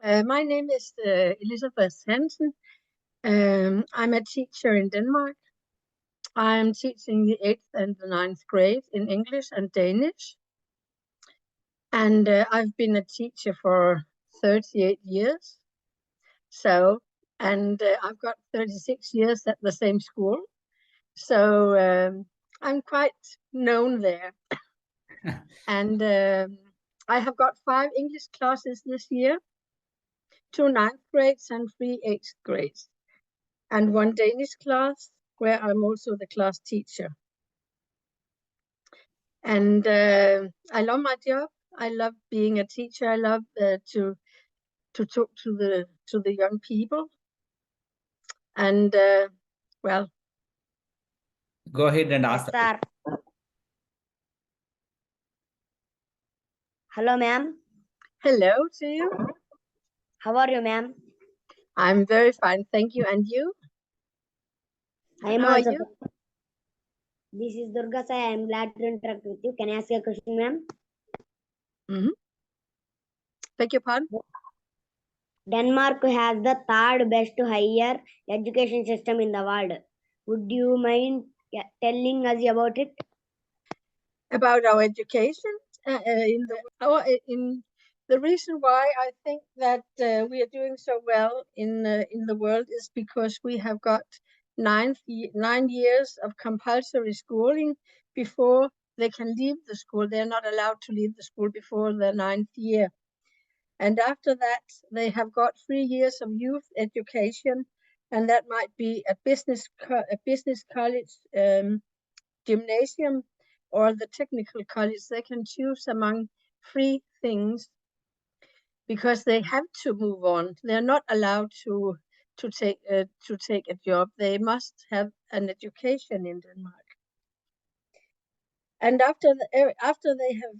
My name is Elizabeth Hansen. I'm a teacher in Denmark. I'm teaching the 8th and the 9th grade in English and Danish. And I've been a teacher for 38 years. I've got 36 years at the same school. So I'm quite known there. And I have got 5 English classes this year, 2 9th grades and 3 8th grades, and 1 Danish class where I'm also the class teacher. And I love my job. I love being a teacher. I love to talk to the young people. And well, go ahead and ask. Yes, sir. Hello, ma'am. Hello to you. How are you, ma'am? I'm very fine, thank you. And you? I am How are also. you? This is Durga Sai. I am glad to interact with you. Can I ask you a question, ma'am? Beg your pardon? Denmark has the 3rd best higher education system in the world. Would you mind telling us about it? About our education? In the reason why I think that we are doing so well in the world is because we have got 9 years of compulsory schooling before they can leave the school. They're not allowed to leave the school before the 9th year. And after that, they have got 3 years of youth education, and that might be a business college, gymnasium, or the technical college. They can choose among 3 things because they have to move on. They're not allowed to take a job. They must have an education in Denmark. And after they have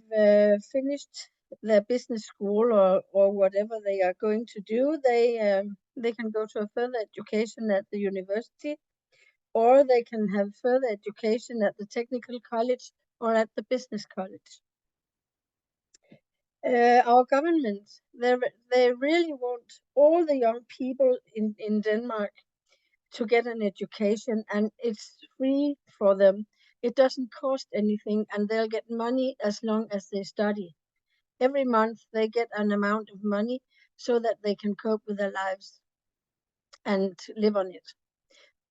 finished their business school or whatever they are going to do, they can go to a further education at the university, or they can have further education at the technical college or at the business college. Our government, they really want all the young people in Denmark to get an education, and it's free for them. It doesn't cost anything, and they'll get money as long as they study. Every month they get an amount of money so that they can cope with their lives and live on it.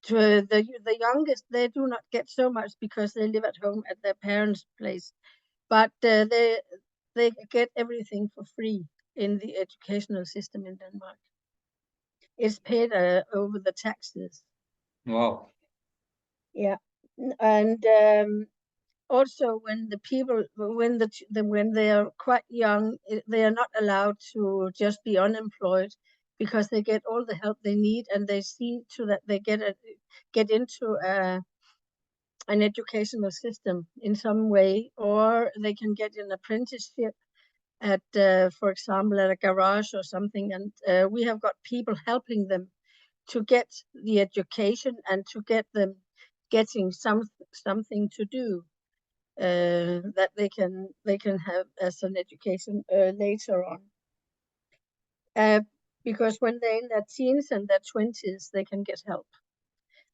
To the youngest, they do not get so much because they live at home at their parents' place, but they get everything for free in the educational system in Denmark. It's paid over the taxes. Wow. Yeah, and also when the people, when they are quite young, they are not allowed to just be unemployed, because they get all the help they need, and they see to that they get into an educational system in some way, or they can get an apprenticeship at, for example, at a garage or something. And we have got people helping them to get the education and to get them getting something to do that they can have as an education later on. Because when they're in their teens and their 20s, they can get help.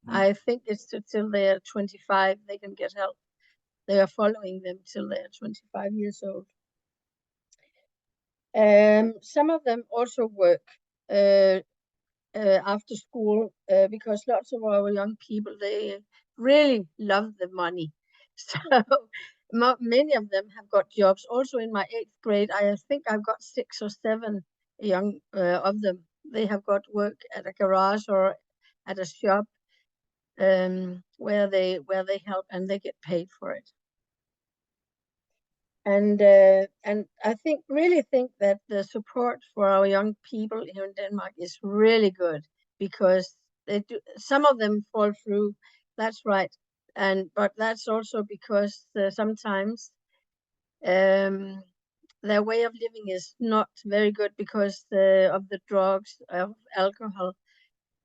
I think it's till they're 25 they can get help. They are following them till they're 25 years old. Some of them also work after school, because lots of our young people, they really love the money. So many of them have got jobs. Also in my 8th grade, I think I've got 6 or 7 young of them. They have got work at a garage or at a shop, where they help and they get paid for it. And I really think that the support for our young people here in Denmark is really good, because some of them fall through. That's right, but that's also because sometimes their way of living is not very good because of the drugs, of alcohol,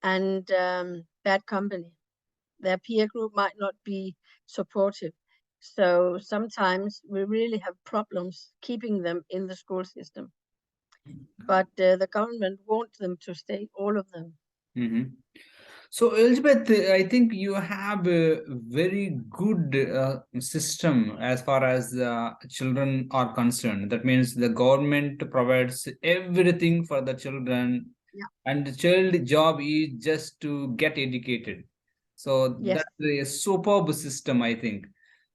and bad company. Their peer group might not be supportive. So sometimes we really have problems keeping them in the school system. but the government want them to stay, all of them. So, Elizabeth, I think you have a very good system as far as children are concerned. That means the government provides everything for the children, Yeah. and the child job is just to get educated. So Yes. that's a superb system, I think.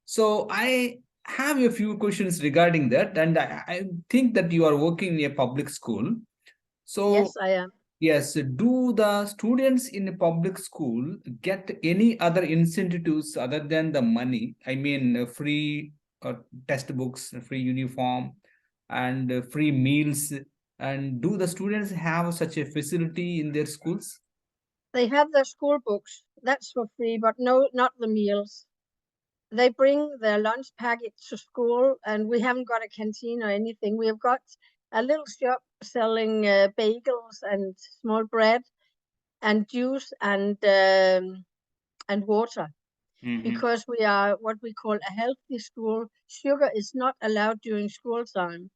So I have a few questions regarding that, and I think that you are working in a public school. So Yes, I am. yes, do the students in a public school get any other incentives other than the money? I mean, free textbooks, free uniform, and free meals. And do the students have such a facility in their schools? They have their school books. That's for free, but no, not the meals. They bring their lunch packet to school, and we haven't got a canteen or anything. We have got a little shop selling bagels and small bread and juice and water, because we are what we call a healthy school. Sugar is not allowed during school time.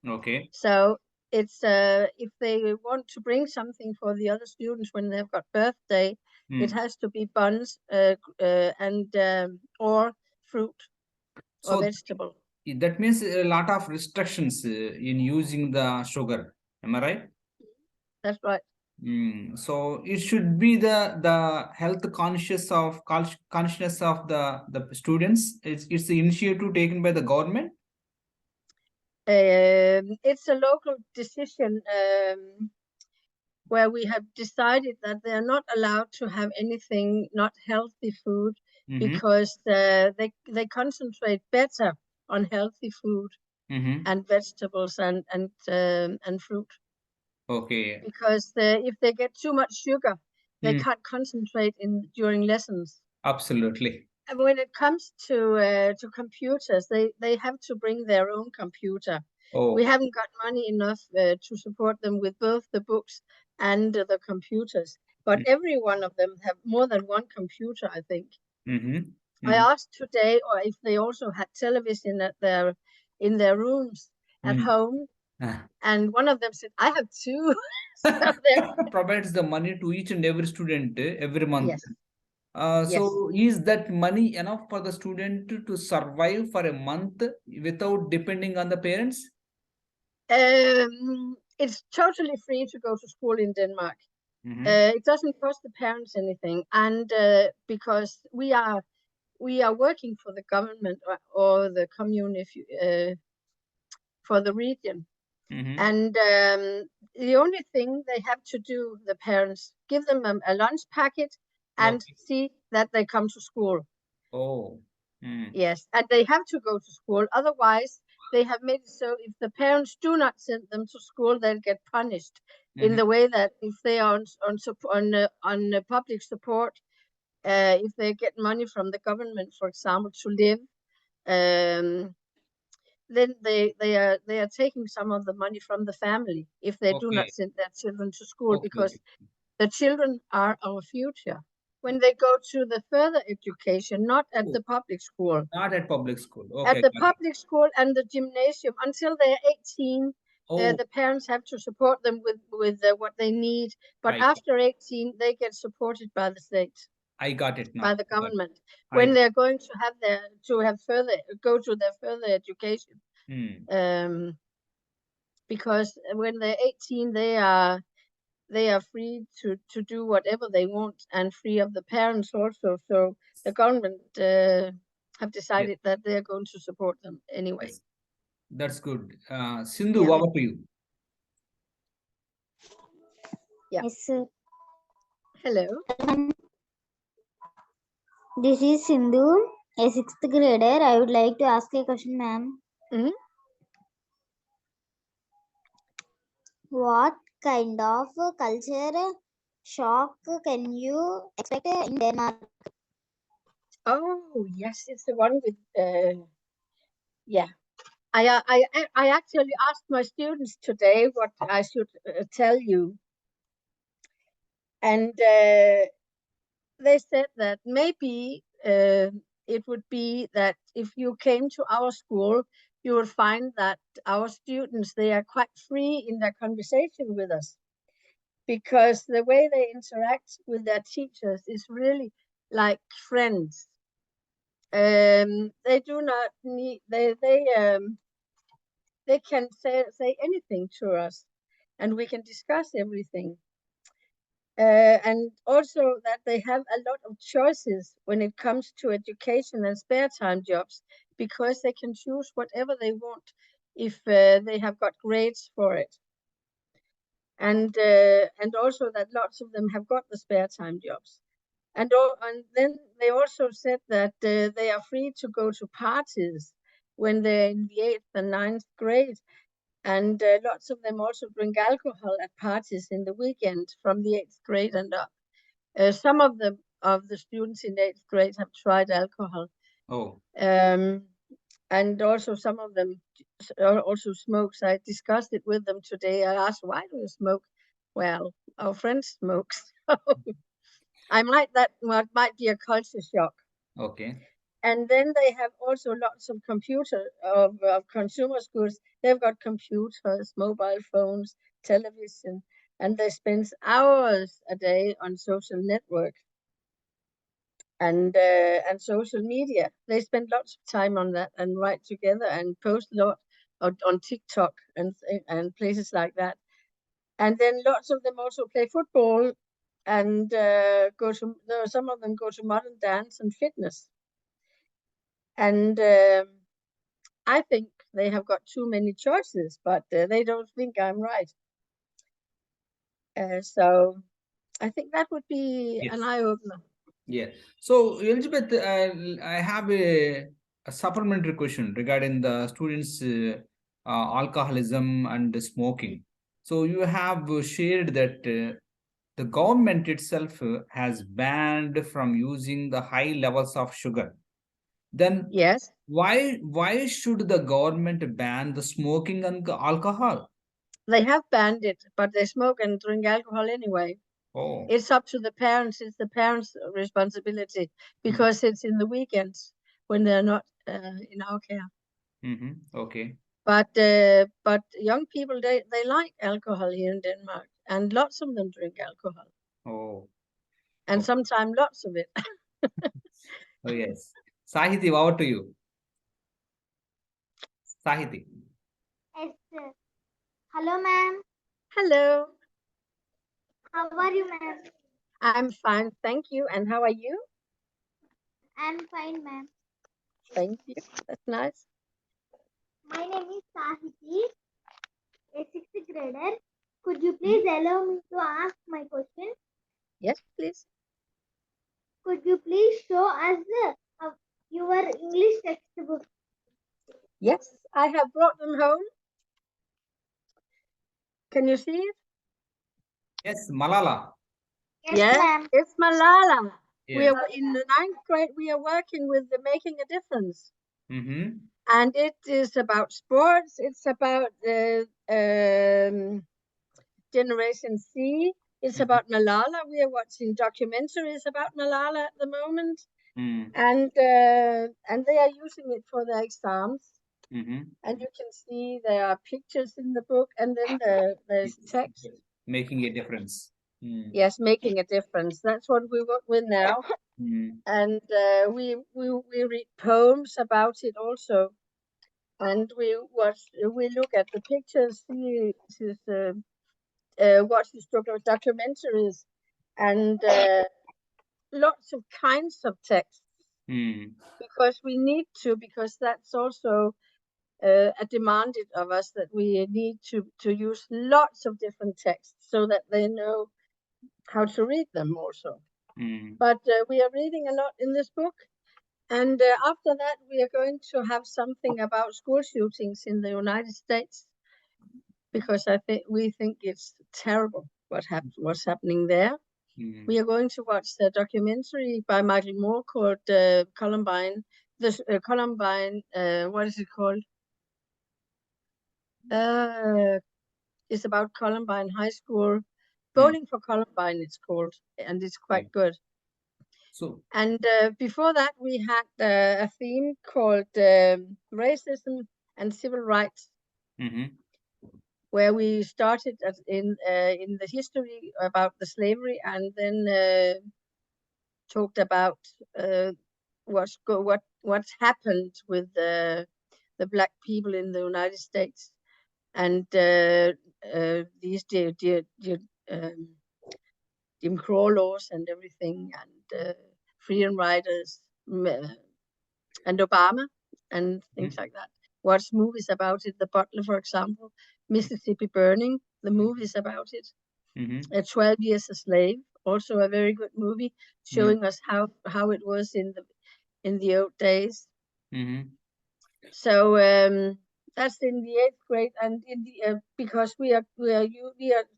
Okay. So it's if they want to bring something for the other students when they've got birthday, it has to be buns and or fruit or So vegetable. that means a lot of restrictions in using the sugar. Am I right? That's right. So it should be the health consciousness of the students. It's the initiative taken by the government. It's a local decision where we have decided that they are not allowed to have anything not healthy food, because they concentrate better on healthy food and vegetables and fruit. Okay. Because if they get too much sugar, they can't concentrate during lessons. Absolutely. And when it comes to computers, they have to bring their own computer. Oh. We haven't got money enough to support them with both the books and the computers. But every one of them have more than one computer, I think. I asked today, or if they also had television in their rooms at home, and one of them said, "I have two." So Provides the money to each and every student every month. yes. So is that money enough for the student to survive for a month without depending on the parents? It's totally free to go to school in Denmark. It doesn't cost the parents anything, and because we are working for the government or the commune, if you, for the region, and the only thing they have to do, the parents, give them a lunch packet and see that they come to school. Oh. Yes, and they have to go to school. Otherwise, they have made it so if the parents do not send them to school, they'll get punished in the way that if they are on public support, if they get money from the government, for example, to live, then they are taking some of the money from the family if they do not send their children to school, because the children are our future. When they go to the further education, not at the public school. Not at public school. At Okay. the public school and the gymnasium, until they're 18, the parents have to support them with what they need. But after 18, they get supported by the state. I got it now. By the government. When they're going to go to their further education. Because when they're 18, they are free to do whatever they want, and free of the parents also. So the government have decided that they're going to support them anyway. Yes. That's good. Sindhu, over to you. Yes, sir. Hello. This is Sindhu, a 6th grader. I would like to ask a question, ma'am. What kind of culture shock can you expect in Denmark? Oh, yes, it's the one with I actually asked my students today what I should tell you, and they said that maybe it would be that if you came to our school, you will find that our students, they are quite free in their conversation with us, because the way they interact with their teachers is really like friends. They do not need, they can say anything to us, and we can discuss everything. And also that they have a lot of choices when it comes to education and spare time jobs, because they can choose whatever they want if they have got grades for it. And also that lots of them have got the spare time jobs. And then they also said that they are free to go to parties when they're in the 8th and 9th grade. And lots of them also drink alcohol at parties in the weekend from the 8th grade and up. Some of the students in 8th grade have tried alcohol. Oh. And also some of them also smokes. I discussed it with them today. I asked, why do you smoke? Well, our friend smokes. That might be a culture shock. Okay. And then they have also lots of of consumer goods. They've got computers, mobile phones, television, and they spend hours a day on social network and social media. They spend lots of time on that and write together and post a lot on TikTok and places like that. And then lots of them also play football and some of them go to modern dance and fitness. And I think they have got too many choices, but they don't think I'm right. So I think that would be an eye-opener. Yeah. So, Elizabeth, I have a supplementary question regarding the students' alcoholism and smoking. So, you have shared that the government itself has banned from using the high levels of sugar. Then, yes, why should the government ban the smoking and the alcohol? they have banned it, but they smoke and drink alcohol anyway. Oh. It's up to the parents. It's the parents' responsibility, because it's in the weekends when they're not in our care. Okay. But young people, they like alcohol here in Denmark, and lots of them drink alcohol. Oh. And Okay. sometimes lots of it. Oh, yes. Sahiti, over to you. Sahiti. Yes, sir. Hello, ma'am. Hello. How are you, ma'am? I'm fine, thank you. And how are you? I'm fine, ma'am. Thank you. That's nice. My name is Sahiti, a sixth grader. Could you please allow me to ask my question? Yes, please. Could you please show us your English textbook? Yes, I have brought them home. Can you see it? Yes, Malala. Yes, ma'am. It's Malala. We Yes. are in the 9th grade. We are working with the Making a Difference. Mm-hmm. And it is about sports. It's about Generation C. It's about Malala. We are watching documentaries about Malala at the moment. And they are using it for their exams. And you can see there are pictures in the book, and then there's text. Making a difference. Yes, making a difference. That's what we work with now. And we read poems about it also. And we look at the pictures, watch these documentaries, and lots of kinds of texts. Because we need to, because that's also a demanded of us, that we need to use lots of different texts so that they know how to read them also. But we are reading a lot in this book. And after that, we are going to have something about school shootings in the United States, because we think it's terrible what's happening there. We are going to watch the documentary by Michael Moore called Columbine. Columbine, what is it called? It's about Columbine High School. Bowling for Columbine, it's called, and it's quite good. And before that, we had a theme called racism and civil rights, Mm-hmm. where we started in the history about the slavery, and then talked about what's happened with the black people in the United States, and these Jim Crow laws and everything, and freedom riders, and Obama, and things like that. Watch movies about it. The Butler, for example, Mississippi Burning. The movies about it. Mm-hmm. 12 Years a Slave, also a very good movie, showing us how it was in the old days. Mm-hmm. So that's in the 8th grade, and in the because we are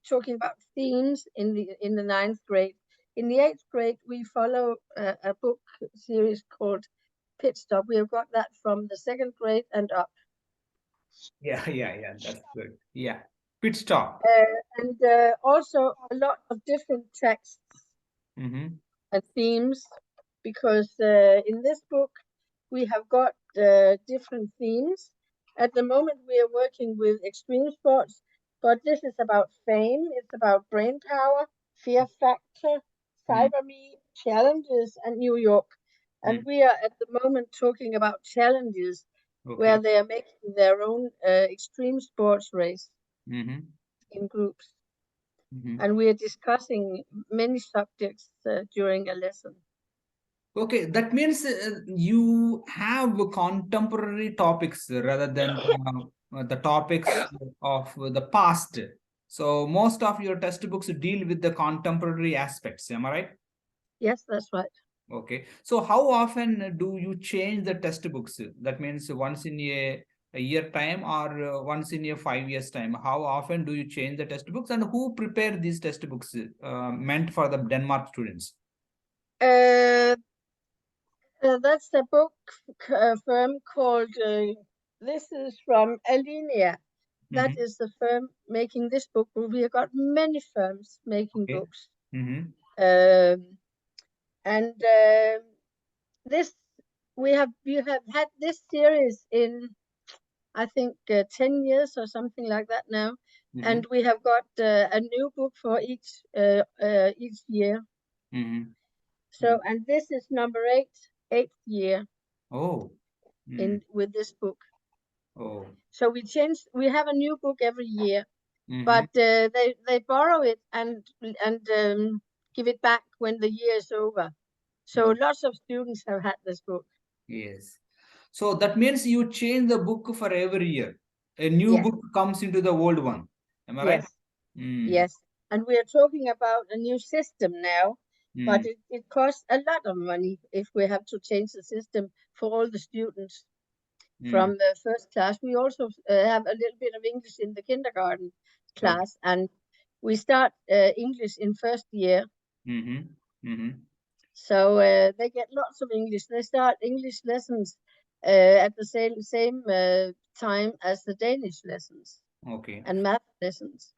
talking about themes in the 9th grade. In the 8th grade, we follow a book series called P.H.S. We have got that from the 2nd grade and up. Yeah. That's good. Yeah. Pit stop. And also a lot of different texts Mm-hmm. and themes, because in this book we have got different themes. At the moment we are working with extreme sports, but this is about fame, it's about brain power, fear factor, cyber me, challenges, and New York. And we are at the moment talking about challenges, where Okay. they are making their own extreme sports race Mm-hmm. in groups. Mm-hmm. And we are discussing many subjects during a lesson. Okay, that means you have contemporary topics rather than the topics of the past. So most of your textbooks deal with the contemporary aspects. Am I right? Yes, that's right. Okay. So how often do you change the textbooks? That means once in a year time, or once in a 5 years time. How often do you change the textbooks, and who prepare these textbooks meant for the Denmark students? Uh, that's a book firm called, this is from Alinea. That Mm-hmm. is the firm making this book. We have got many firms making Okay. books. Mm-hmm. And this, we have had this series in, I think, 10 years or something like that now. Mm-hmm. And we have got a new book for each year. Mm-hmm. So, and this is number 8th year Oh. in with this book. Oh. So we have a new book every year, Mm-hmm. but they borrow it and give it back when the year is over. So lots of students have had this book. Yes. So that means you change the book for every year. A new Yes, book comes into the old one. Am I right? yes, Mm. yes. And we are talking about a new system now, but Mm. it costs a lot of money if we have to change the system for all the students Mm. from the first class. We also have a little bit of English in the kindergarten Okay. class, and we start English in first year. Mm-hmm. Mm-hmm. So they get lots of English. They start English lessons at the same time as the Danish lessons Okay. and math lessons.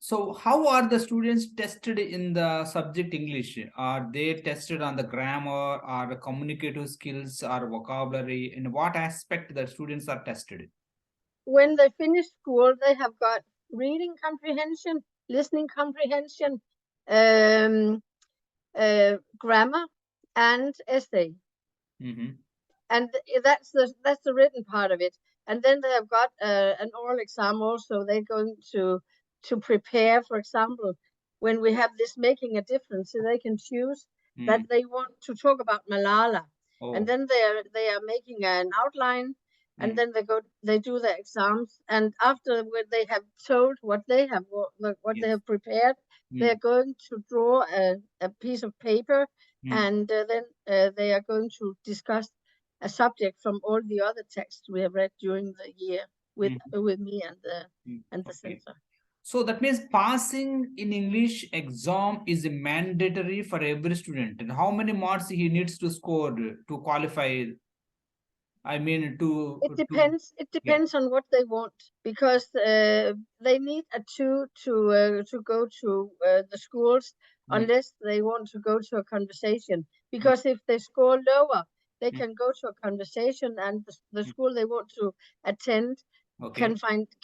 So how are the students tested in the subject English? Are they tested on the grammar, or the communicative skills, or vocabulary? In what aspect the students are tested? When they finish school, they have got reading comprehension, listening comprehension, um, grammar, and essay. Mm-hmm. And that's the written part of it. And then they have got an oral exam also. They're going to prepare, for example, when we have this making a difference, so they can choose that they want to talk about Malala, and Oh. then they are making an outline, and then they do the exams, and after when they have told what they have what they Yes. have prepared, they're going to draw a piece of paper, and then they are going to discuss a subject from all the other texts we have read during the year with me and the Okay. censor. So that means passing in English exam is mandatory for every student. And how many marks he needs to score to qualify? I mean, It to depends. It yeah. depends on what they want, because they need a 2 to go to the schools, Mm, unless they want to go to a conversation. Because if they score lower, They can go to a conversation, and the school they want to attend Okay.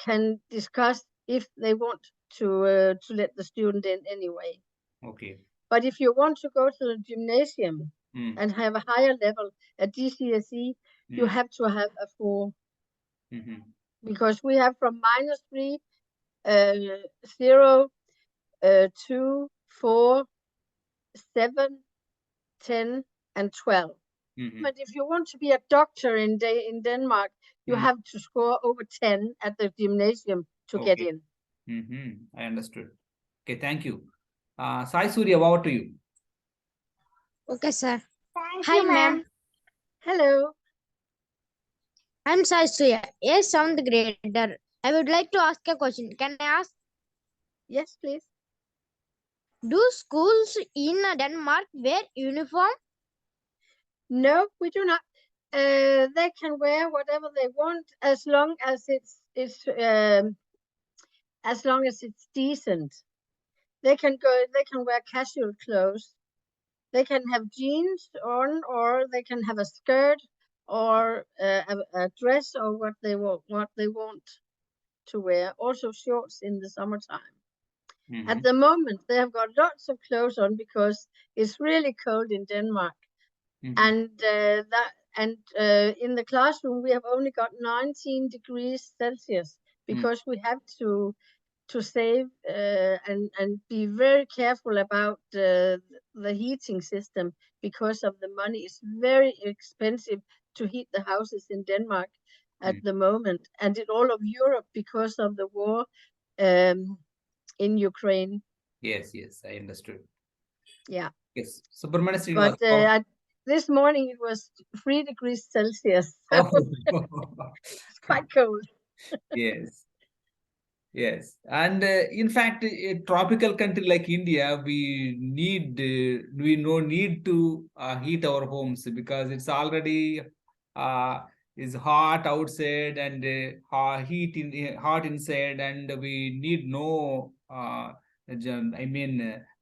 can discuss if they want to let the student in anyway. Okay. But if you want to go to the gymnasium and have a higher level, a GCSE, you have to have a 4. Because we have from -3, 0, 2, 4, 7, 10, and 12. But if you want to be a doctor in Denmark, you have to score over 10 at the gymnasium to get in. I understood. Okay, thank you. Sai Surya, over to you. Okay, sir. Thank Hi, you, ma'am. Hello. I'm Saisuya, a 7th grader. I would like to ask a question. Can I ask? Yes, please. Do schools in Denmark wear uniform? No, we do not. They can wear whatever they want as long as it's decent. They can wear casual clothes. They can have jeans on, or they can have a skirt, or a dress, or what they want to wear. Also shorts in the summertime. At the moment, they have got lots of clothes on because it's really cold in Denmark, and in the classroom we have only got 19 degrees Celsius because we have to save and be very careful about the heating system because of the money. It's very expensive to heat the houses in Denmark at the moment, and in all of Europe because of the war in Ukraine. Yes, I understood. Yeah. Yes. Subramania But Srinivas. this morning it was 3 degrees Celsius. So it's quite cold. Yes. Yes, and in fact, a tropical country like India, we no need to heat our homes because it's already uh, is hot outside and hot inside, and we need no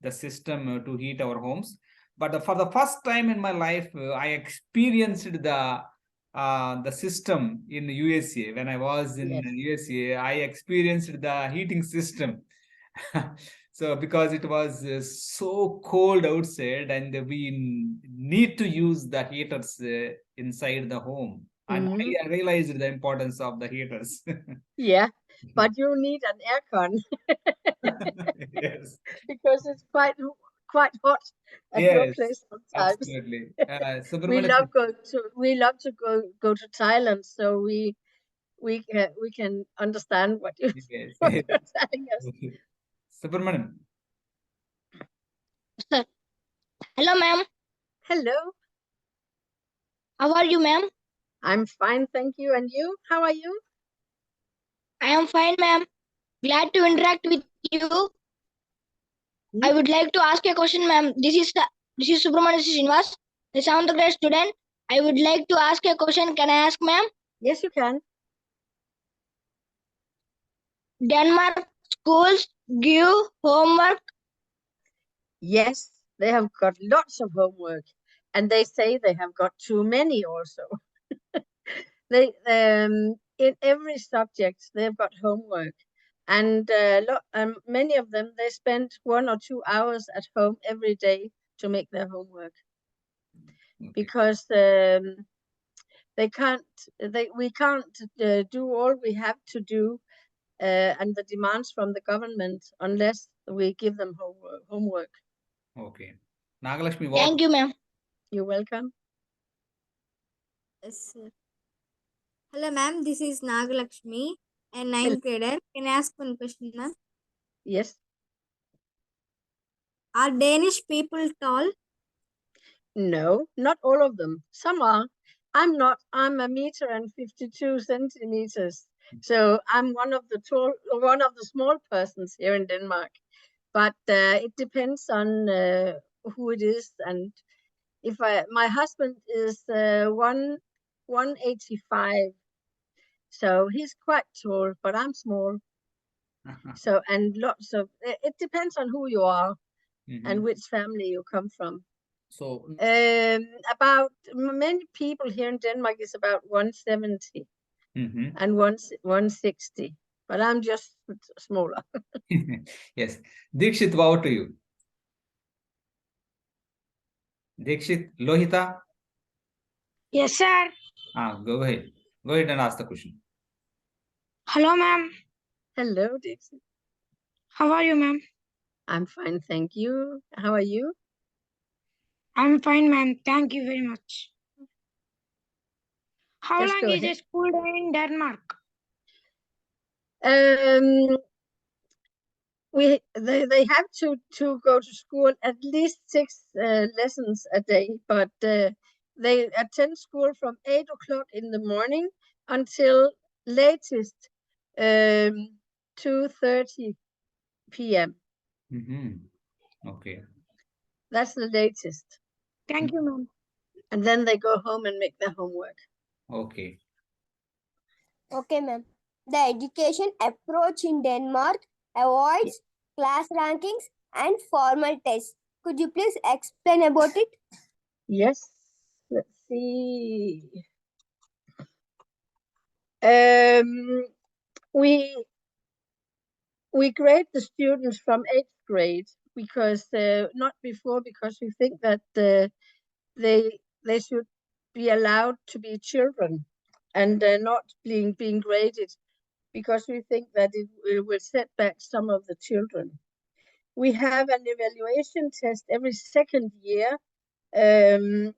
the system to heat our homes. But for the first time in my life, I experienced the system in USA. When I was in USA, I experienced the heating system. So because it was so cold outside, and we need to use the heaters inside the home, and I realized the importance of the heaters. Yeah, but you need an aircon. Yes. Because it's quite hot at your Yes, place sometimes. absolutely. We Subramania, love to go to Thailand, so we can understand what yes. what you're telling us. Subramanian. Hello, ma'am. Hello, How are you, ma'am? I'm fine, thank you. And you? How are you? I am fine, ma'am. Glad to interact with you. I would like to ask a question, ma'am. This is Subramania Srinivas, the 7th grade student. I would like to ask a question. Can I ask, ma'am? Yes, you can. Denmark schools give homework. Yes, they have got lots of homework, and they say they have got too many also. They in every subject they've got homework, and many of them they spend 1 or 2 hours at home every day to make their homework. Okay. Because we can't do all we have to do and the demands from the government unless we give them homework. Okay. Nagalakshmi, what? Thank you, ma'am. You're welcome. Yes, sir. Hello, ma'am. This is Nagalakshmi, a 9th grader. Can I ask one question, ma'am? Yes. Are Danish people tall? No, not all of them. Some are. I'm not. I'm 1 meter and 52 centimeters. So I'm one of the small persons here in Denmark. But it depends on who it is. And my husband is 185. So he's quite tall, but I'm small. So, and it depends on who you are and which family you come from. So About many people here in Denmark is about 170 and 160, but I'm just smaller. yes. Dikshit, over to you. Dikshit, Lohita. Yes, sir. Go ahead. Go ahead and ask the question. Hello, ma'am. Hello, Dixie. How are you, ma'am? I'm fine, thank you. How are you? I'm fine, ma'am. Thank you very much. How Just long go is a ahead. school day in Denmark? They have to go to school at least 6 lessons a day, but they attend school from 8 o'clock in the morning until latest 2:30 p.m. Okay. That's the latest. Thank you, ma'am. And then they go home and make their homework. Okay. Okay, ma'am. The education approach in Denmark avoids class rankings and formal tests. Could you please explain about it? Yes, let's see. We grade the students from 8th grade because not before, because we think that they should be allowed to be children and not being graded, because we think that it will set back some of the children. We have an evaluation test every second year, and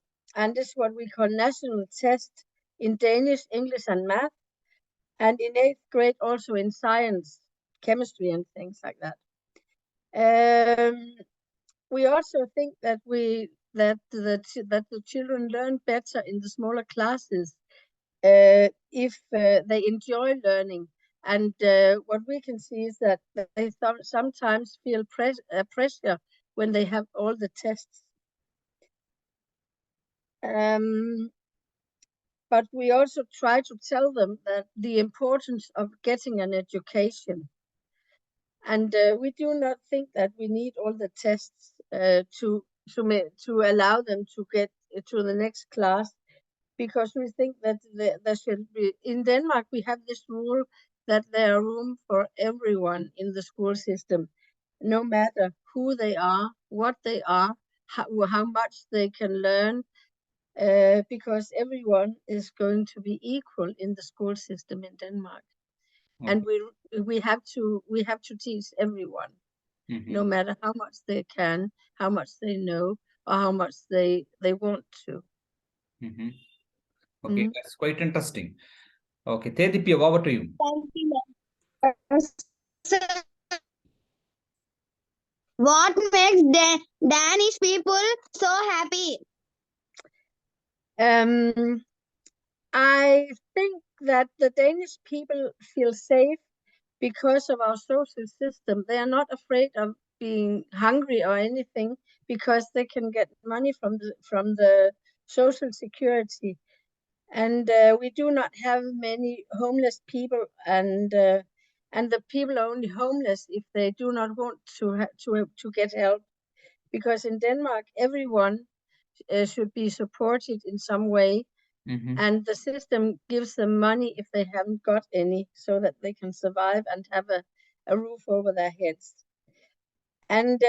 this is what we call national test in Danish, English, and math, and in 8th grade also in science, chemistry, and things like that. We also think that the children learn better in the smaller classes if they enjoy learning. And what we can see is that they sometimes feel pressure when they have all the tests. But we also try to tell them that the importance of getting an education. And we do not think that we need all the tests to allow them to get to the next class, because we think that there should be, in Denmark, we have this rule that there are room for everyone in the school system, no matter who they are, what they are, how much they can learn, because everyone is going to be equal in the school system in Denmark. Okay. And we have to teach everyone, no matter how much they can, how much they know, or how much they want to. Okay, that's quite interesting. Okay, Tedipya, over to you. Thank you, ma'am. What makes the Danish people so happy? I think that the Danish people feel safe because of our social system. They are not afraid of being hungry or anything, because they can get money from the social security. And we do not have many homeless people, and the people are only homeless if they do not want to get help, because in Denmark everyone should be supported in some way, and the system gives them money if they haven't got any, so that they can survive and have a roof over their heads. And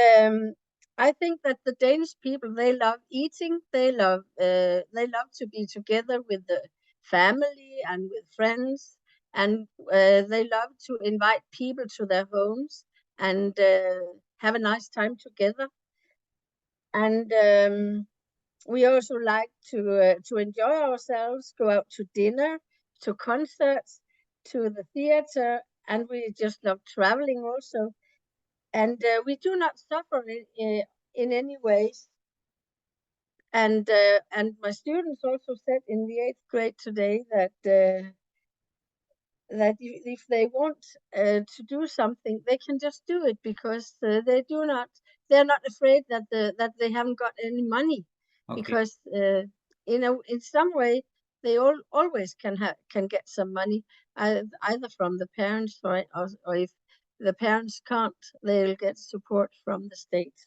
I think that the Danish people, they love eating, they love to be together with the family and with friends, and they love to invite people to their homes and have a nice time together. And we also like to enjoy ourselves, go out to dinner, to concerts, to the theater, and we just love traveling also. And we do not suffer in any ways. And my students also said in the 8th grade today that if they want to do something, they can just do it, because they're not afraid that they haven't got any money. Okay. Because in some way they always can get some money, either from the parents, or if the parents can't, they'll get support from the state.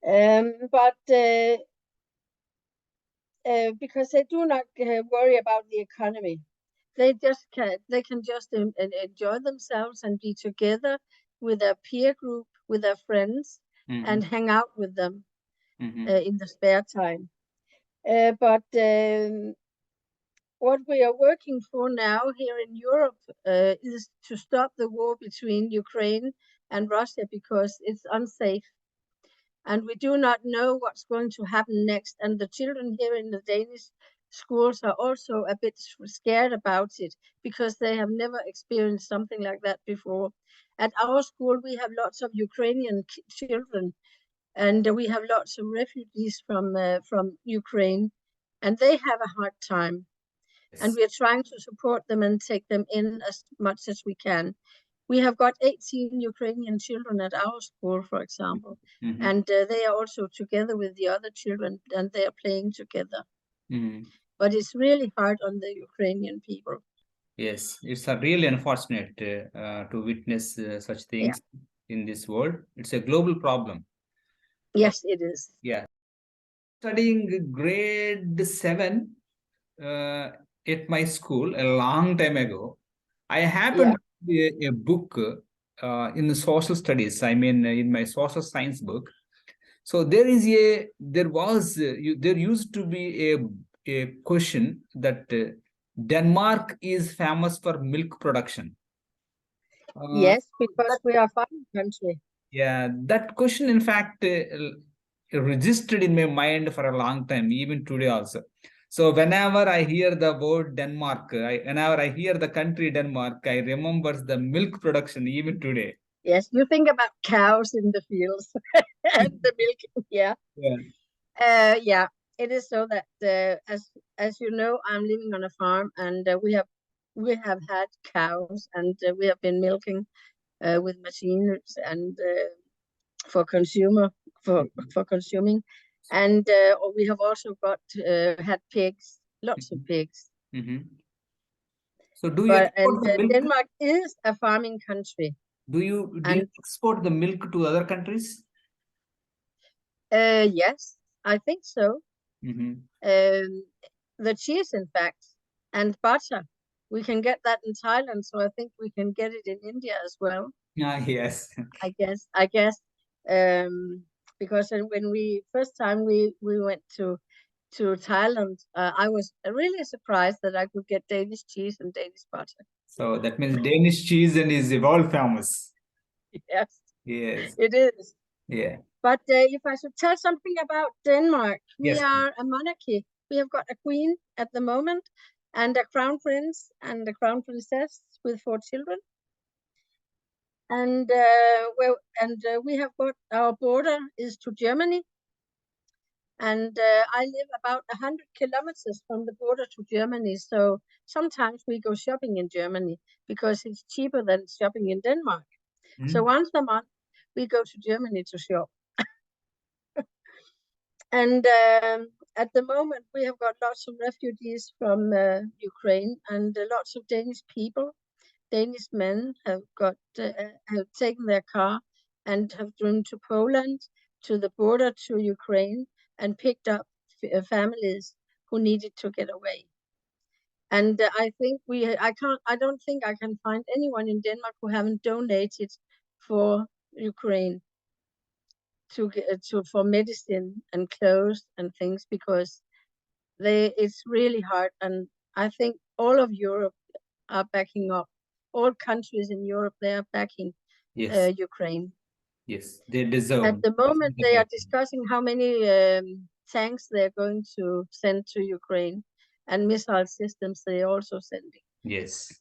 But because they do not worry about the economy, they can just enjoy themselves and be together with a peer group, with their friends, and hang out with them in the spare time. But what we are working for now here in Europe is to stop the war between Ukraine and Russia, because it's unsafe. And we do not know what's going to happen next. And the children here in the Danish schools are also a bit scared about it, because they have never experienced something like that before. At our school, we have lots of Ukrainian children, and we have lots of refugees from Ukraine, and they have a hard time. And we are trying to support them and take them in as much as we can. We have got 18 Ukrainian children at our school, for example, and they are also together with the other children, and they are playing together. But it's really hard on the Ukrainian people. Yes, it's a really unfortunate to witness such things in this world. It's a global problem. Yes, it is. Yeah. Studying grade 7 at my school a long time ago, I happened to read a book in the social studies. I mean, in my social science book. So there used to be a question that Denmark is famous for milk production. Yes, because we are a farming country. Yeah, that question, in fact, registered in my mind for a long time, even today also. So whenever I hear the word Denmark, whenever I hear the country Denmark, I remember the milk production even today. Yes, you think about cows in the fields and the milk. Yeah. Yeah. It is so that as you know, I'm living on a farm, and we have had cows, and we have been milking with machines and for consuming, and we have also had pigs, lots of pigs. So do you export the milk? Denmark is a farming country. Do you export the milk to other countries? Yes, I think so. The cheese, in fact, and butter, we can get that in Thailand, so I think we can get it in India as well. Yes. I guess, because when we first time we went to Thailand, I was really surprised that I could get Danish cheese and Danish butter. So that means Danish cheese and is world famous. Yes. Yes. It is. Yeah. But if I should tell something about Denmark, we are a monarchy. We have got a queen at the moment, and a crown prince and a crown princess with 4 children. And we have got, our border is to Germany. And I live about 100 kilometers from the border to Germany. So sometimes we go shopping in Germany because it's cheaper than shopping in Denmark. So once a month, we go to Germany to shop. And at the moment, we have got lots of refugees from Ukraine, and lots of Danish people. Danish men have taken their car and have driven to Poland, to the border to Ukraine, and picked up families who needed to get away. And I don't think I can find anyone in Denmark who haven't donated for Ukraine, for medicine and clothes and things, because it's really hard. And I think all of Europe are backing up. All countries in Europe, they are backing Ukraine. Yes, they deserve. At the moment, they are discussing how many tanks they're going to send to Ukraine, and missile systems they're also sending. Yes.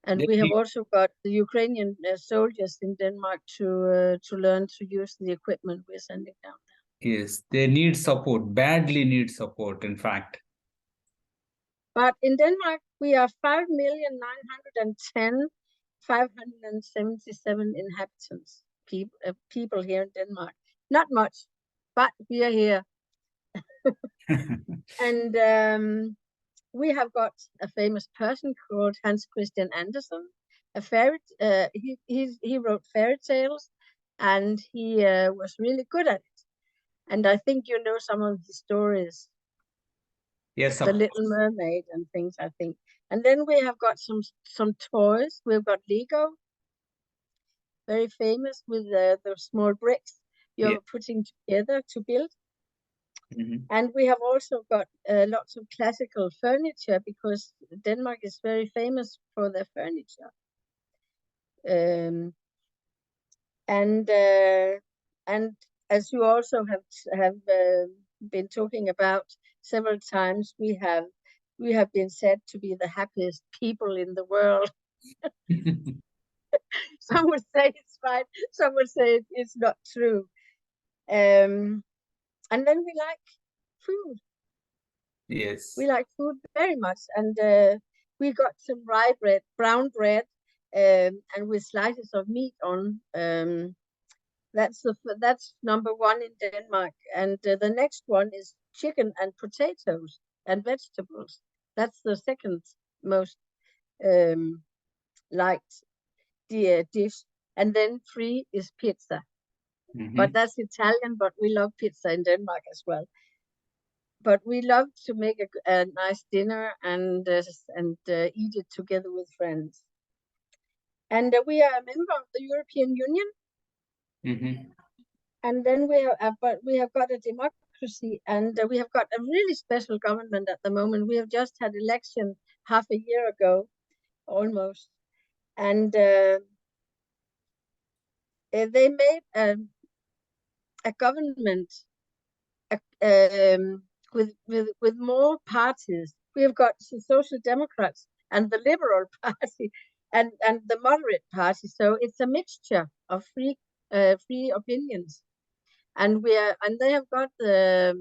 And we have also got the Ukrainian soldiers in Denmark to learn to use the equipment we're sending down there. Yes, they need support, badly need support, in fact. But in Denmark, we are 5,910,577 inhabitants, people here in Denmark. Not much, but we are here. And we have got a famous person called Hans Christian Andersen. He wrote fairy tales, and he was really good at it. And I think you know some of the stories, Yes, The of Little Mermaid and things, I think. And then we have got some toys. We've got Lego, very famous, with the small bricks you're putting together to build. Mhm. And we have also got lots of classical furniture, because Denmark is very famous for their furniture. And as you also have been talking about several times, we have been said to be the happiest people in the world. Some would say it's right, some would say it's not true. And then we like food. Yes. We like food very much, and we got some rye bread, brown bread, and with slices of meat on. That's number one in Denmark, and the next one is chicken and potatoes and vegetables. That's the second most liked dish, and then three is pizza. But Mhm. that's Italian, but we love pizza in Denmark as well. But we love to make a nice dinner and eat it together with friends. And we are a member of the European Union. Mhm. And then but we have got a democracy, and we have got a really special government at the moment. We have just had election half a year ago, almost, and they made a government with more parties. We have got the Social Democrats and the Liberal Party and the Moderate Party. So it's a mixture of free opinions, and they have got they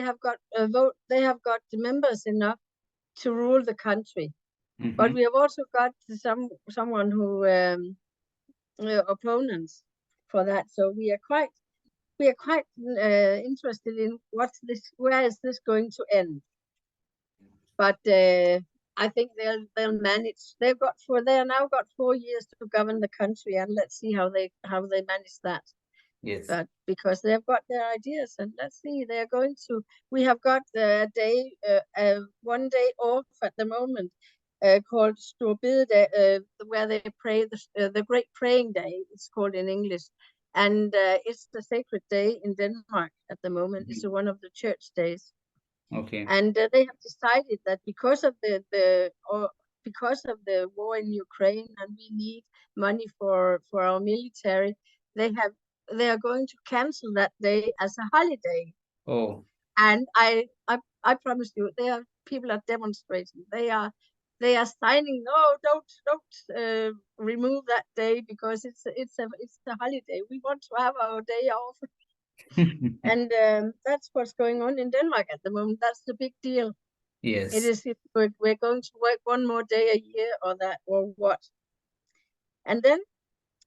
have got a vote. They have got members enough to rule the country. But Mhm. we have also got someone who opponents for that. So we are quite interested in where is this going to end. But I think they'll manage. They are now got 4 years to govern the country, and let's see how they manage that. Yes. But because they've got their ideas, and let's see, they're going to. We have got a day, 1 day off at the moment, called Storbededag, where they pray the Great Praying Day. It's called in English, and it's the sacred day in Denmark at the moment. It's one of the church days. Okay. And they have decided that because of because of the war in Ukraine, and we need money for our military, they are going to cancel that day as a holiday. Oh. And I promise you, people are demonstrating. They are signing. No, don't remove that day, because it's a holiday. We want to have our day off. And that's what's going on in Denmark at the moment. That's the big deal. It Yes. is if we're going to work one more day a year, or that, or what. And then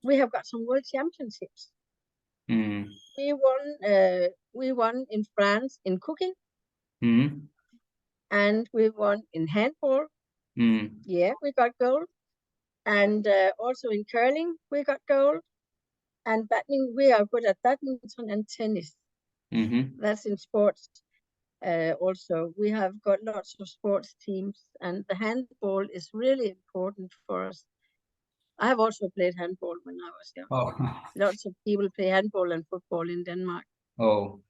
we have got some world championships. Mm. We won in France in cooking, Mm. and we won in handball. Mm. Yeah, we got gold. And also in curling, we got gold. And badminton, we are good at badminton and tennis. Mhm. That's in sports. Also, we have got lots of sports teams, and the handball is really important for us. I have also played handball when I was young. Oh. Lots of people play handball and football in Denmark. Oh.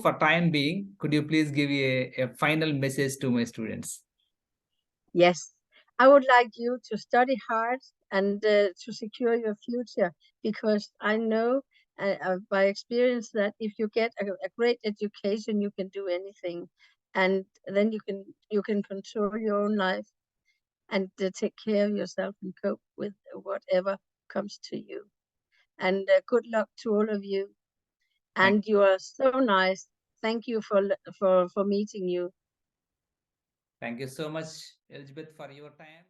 For time being, could you please give a final message to my students? Yes, I would like you to study hard and to secure your future, because I know by experience that if you get a great education, you can do anything, and then you can control your own life and take care of yourself and cope with whatever comes to you. And good luck to all of you. Thank, And you are so nice. Thank you for meeting you. thank you so much, Elizabeth, for your time.